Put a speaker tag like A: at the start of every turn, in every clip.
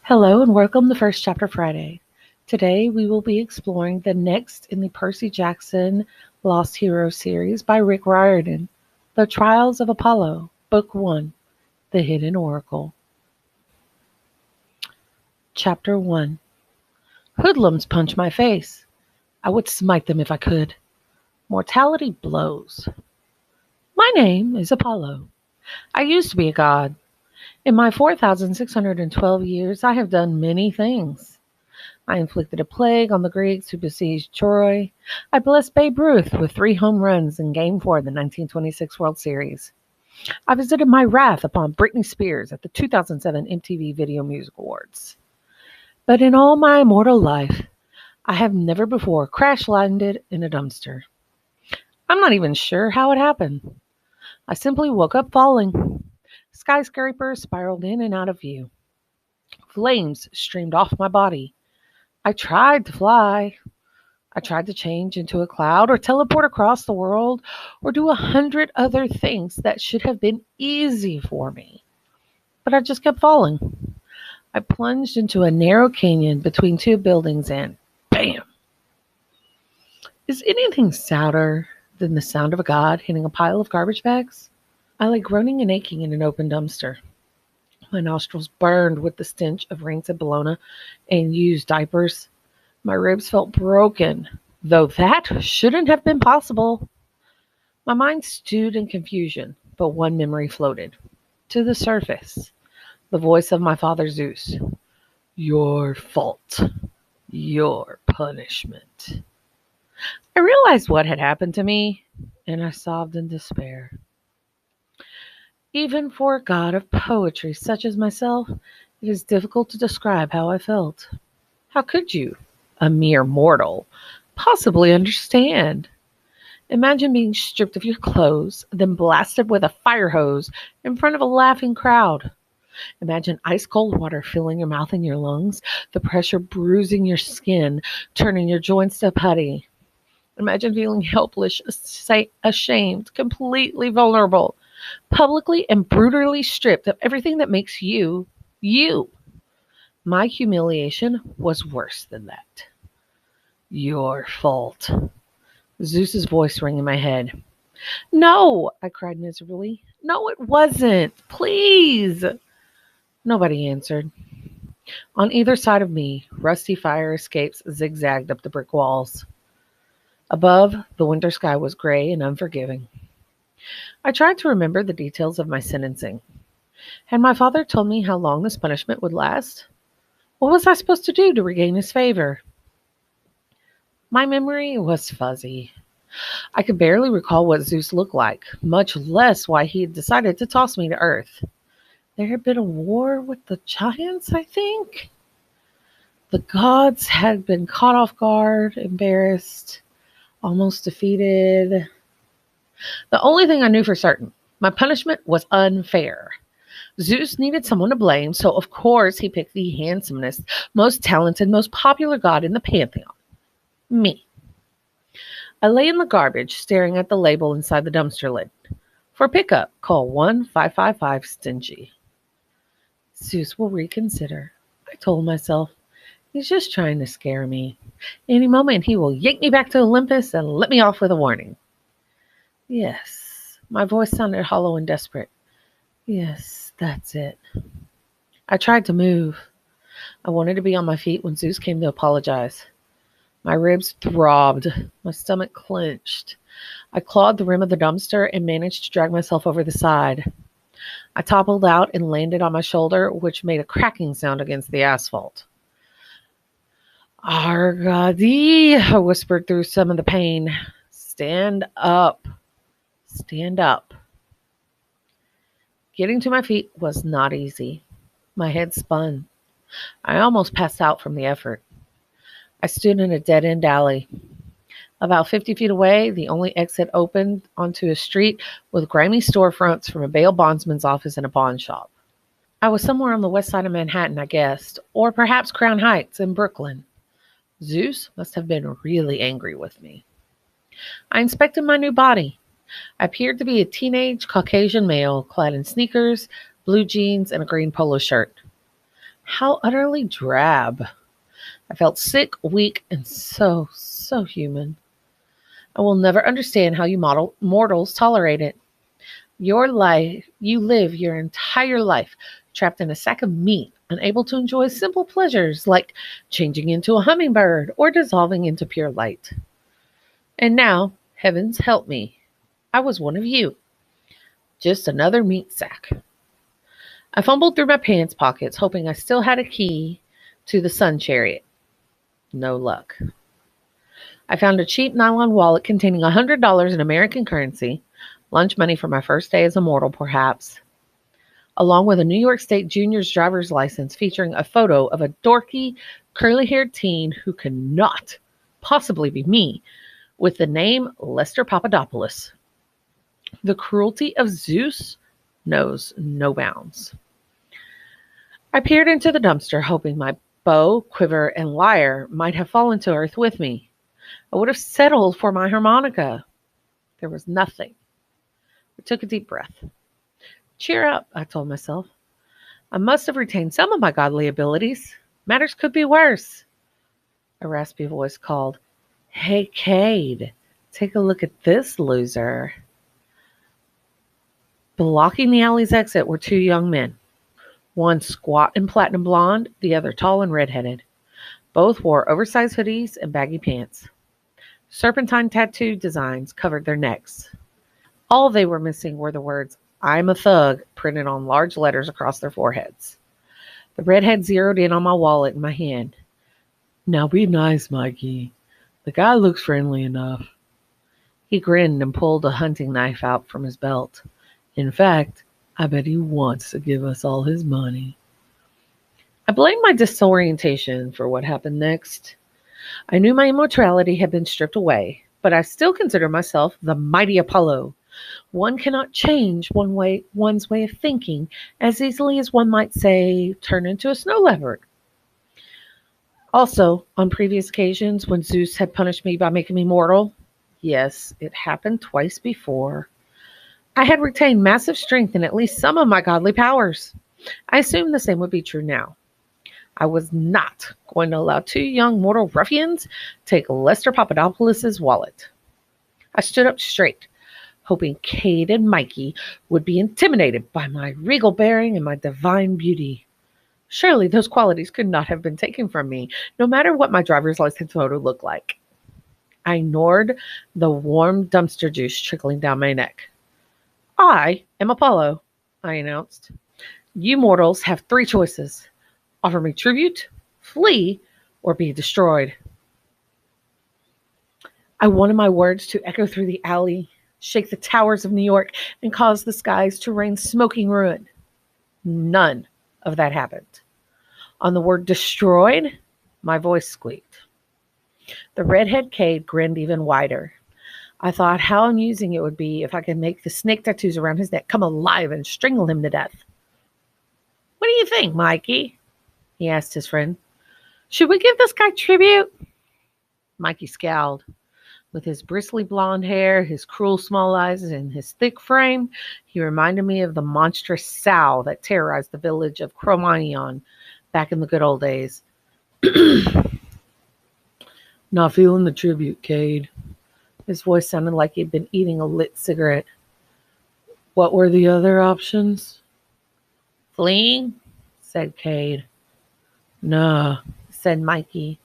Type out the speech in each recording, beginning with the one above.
A: Hello and welcome to First Chapter Friday. Today we will be exploring the next in the Percy Jackson Lost Hero series by Rick Riordan, The Trials of Apollo, Book 1, The Hidden Oracle. Chapter 1. Hoodlums punch my face. I would smite them if I could. Mortality blows. My name is Apollo. I used to be a god. In my 4,612 years, I have done many things. I inflicted a plague on the Greeks who besieged Troy. I blessed Babe Ruth with 3 home runs in Game 4 of the 1926 World Series. I visited my wrath upon Britney Spears at the 2007 MTV Video Music Awards. But in all my immortal life, I have never before crash-landed in a dumpster. I'm not even sure how it happened. I simply woke up falling. Skyscrapers spiraled in and out of view. Flames streamed off my body. I tried to fly. I tried to change into a cloud or teleport across the world or do 100 other things that should have been easy for me. But I just kept falling. I plunged into a narrow canyon between 2 buildings and bam! Is anything sadder than the sound of a god hitting a pile of garbage bags? I lay groaning and aching in an open dumpster. My nostrils burned with the stench of rancid bologna and used diapers. My ribs felt broken, though that shouldn't have been possible. My mind stewed in confusion, but one memory floated to the surface. The voice of my father Zeus. Your fault. Your punishment. I realized what had happened to me, and I sobbed in despair. Even for a god of poetry such as myself, it is difficult to describe how I felt. How could you, a mere mortal, possibly understand? Imagine being stripped of your clothes, then blasted with a fire hose in front of a laughing crowd. Imagine ice cold water filling your mouth and your lungs, the pressure bruising your skin, turning your joints to putty. Imagine feeling helpless, ashamed, completely vulnerable, publicly and brutally stripped of everything that makes you, you. My humiliation was worse than that. Your fault. Zeus's voice rang in my head. No, I cried miserably. No, it wasn't. Please. Nobody answered. On either side of me, rusty fire escapes zigzagged up the brick walls. Above, the winter sky was gray and unforgiving. I tried to remember the details of my sentencing. Had my father told me how long this punishment would last? What was I supposed to do to regain his favor? My memory was fuzzy. I could barely recall what Zeus looked like, much less why he had decided to toss me to Earth. There had been a war with the giants, I think? The gods had been caught off guard, embarrassed, almost defeated. The only thing I knew for certain, my punishment was unfair. Zeus needed someone to blame, so of course he picked the handsomest, most talented, most popular god in the pantheon. Me. I lay in the garbage, staring at the label inside the dumpster lid. For pickup, call 1-555-STINGY. Zeus will reconsider, I told myself. He's just trying to scare me. Any moment he will yank me back to Olympus and let me off with a warning. Yes, my voice sounded hollow and desperate. Yes, that's it. I tried to move. I wanted to be on my feet when Zeus came to apologize. My ribs throbbed. My stomach clenched. I clawed the rim of the dumpster and managed to drag myself over the side. I toppled out and landed on my shoulder, which made a cracking sound against the asphalt. Argadi, I whispered through some of the pain. Stand up. Stand up. Getting to my feet was not easy. My head spun. I almost passed out from the effort. I stood in a dead-end alley. About 50 feet away, the only exit opened onto a street with grimy storefronts from a bail bondsman's office and a pawn shop. I was somewhere on the west side of Manhattan, I guessed, or perhaps Crown Heights in Brooklyn. Zeus must have been really angry with me. I inspected my new body. I appeared to be a teenage Caucasian male clad in sneakers, blue jeans, and a green polo shirt. How utterly drab. I felt sick, weak, and so human. I will never understand how you mortals tolerate it. You live your entire life trapped in a sack of meat, unable to enjoy simple pleasures like changing into a hummingbird or dissolving into pure light. And now, heavens help me, I was one of you, just another meat sack. I fumbled through my pants pockets, hoping I still had a key to the sun chariot. No luck. I found a cheap nylon wallet containing $100 in American currency, lunch money for my first day as a mortal, perhaps, along with a New York State junior's driver's license featuring a photo of a dorky, curly-haired teen who cannot possibly be me, with the name Lester Papadopoulos. The cruelty of Zeus knows no bounds. I peered into the dumpster, hoping my bow, quiver, and lyre might have fallen to earth with me. I would have settled for my harmonica. There was nothing. I took a deep breath. Cheer up, I told myself. I must have retained some of my godly abilities. Matters could be worse. A raspy voice called, "Hey, Cade, take a look at this loser." Blocking the alley's exit were two young men. One squat and platinum blonde, the other tall and redheaded. Both wore oversized hoodies and baggy pants. Serpentine tattoo designs covered their necks. All they were missing were the words, "I'm a thug," printed on large letters across their foreheads. The redhead zeroed in on my wallet in my hand. "Now be nice, Mikey. The guy looks friendly enough." He grinned and pulled a hunting knife out from his belt. "In fact, I bet he wants to give us all his money." I blamed my disorientation for what happened next. I knew my immortality had been stripped away, but I still consider myself the mighty Apollo. One cannot change one's way of thinking as easily as one might say, turn into a snow leopard. Also, on previous occasions when Zeus had punished me by making me mortal, yes, it happened twice before, I had retained massive strength and at least some of my godly powers. I assumed the same would be true now. I was not going to allow two young mortal ruffians take Lester Papadopoulos' wallet. I stood up straight, hoping Cade and Mikey would be intimidated by my regal bearing and my divine beauty. Surely those qualities could not have been taken from me, no matter what my driver's license photo looked like. I ignored the warm dumpster juice trickling down my neck. "I am Apollo," I announced. "You mortals have three choices. Offer me tribute, flee, or be destroyed." I wanted my words to echo through the alley, shake the towers of New York, and cause the skies to rain smoking ruin. None of that happened. On the word destroyed, my voice squeaked. The redhead Cade grinned even wider. I thought how amusing it would be if I could make the snake tattoos around his neck come alive and strangle him to death. "What do you think, Mikey?" he asked his friend. "Should we give this guy tribute?" Mikey scowled. With his bristly blonde hair, his cruel small eyes, and his thick frame, he reminded me of the monstrous sow that terrorized the village of Cro-Magnon back in the good old days. "Not feeling the tribute, Cade." His voice sounded like he'd been eating a lit cigarette. "What were the other options?" "Fleeing," said Cade. "Nah," said Mikey.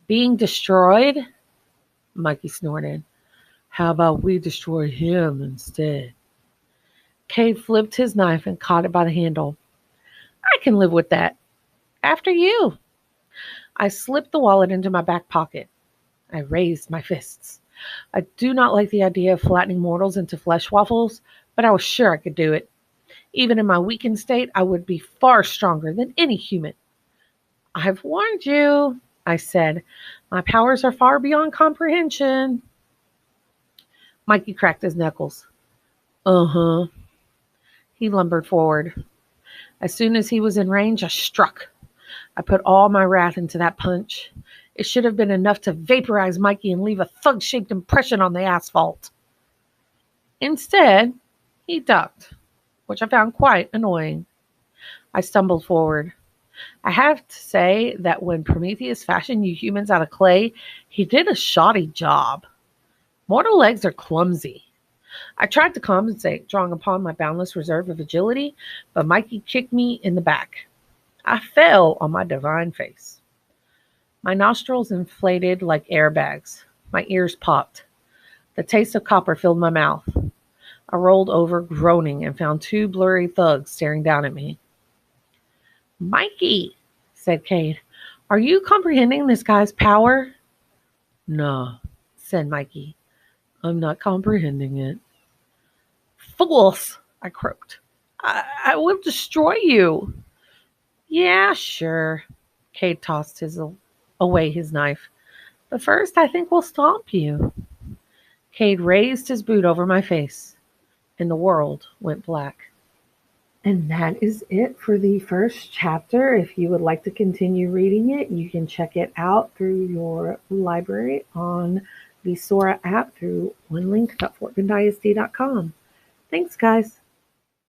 A: "Being destroyed?" Mikey snorted. "How about we destroy him instead?" Cade flipped his knife and caught it by the handle. "I can live with that. After you." I slipped the wallet into my back pocket. I raised my fists. I do not like the idea of flattening mortals into flesh waffles, but I was sure I could do it. Even in my weakened state, I would be far stronger than any human. "I've warned you," I said. "My powers are far beyond comprehension." Mikey cracked his knuckles. "Uh-huh." He lumbered forward. As soon as he was in range, I struck. I put all my wrath into that punch. It should have been enough to vaporize Mikey and leave a thug-shaped impression on the asphalt. Instead, he ducked, which I found quite annoying. I stumbled forward. I have to say that when Prometheus fashioned you humans out of clay, he did a shoddy job. Mortal legs are clumsy. I tried to compensate, drawing upon my boundless reserve of agility, but Mikey kicked me in the back. I fell on my divine face. My nostrils inflated like airbags. My ears popped. The taste of copper filled my mouth. I rolled over, groaning, and found two blurry thugs staring down at me. Mikey, said Cade, are you comprehending this guy's power? No, said Mikey. I'm not comprehending it. Fools, I croaked. I will destroy you. Yeah, sure. Cade tossed away his knife. But first, I think we'll stomp you. Cade raised his boot over my face, and the world went black. And that is it for the first chapter. If you would like to continue reading it, you can check it out through your library on the Sora app through onelink.fortbendisd.com. Thanks, guys.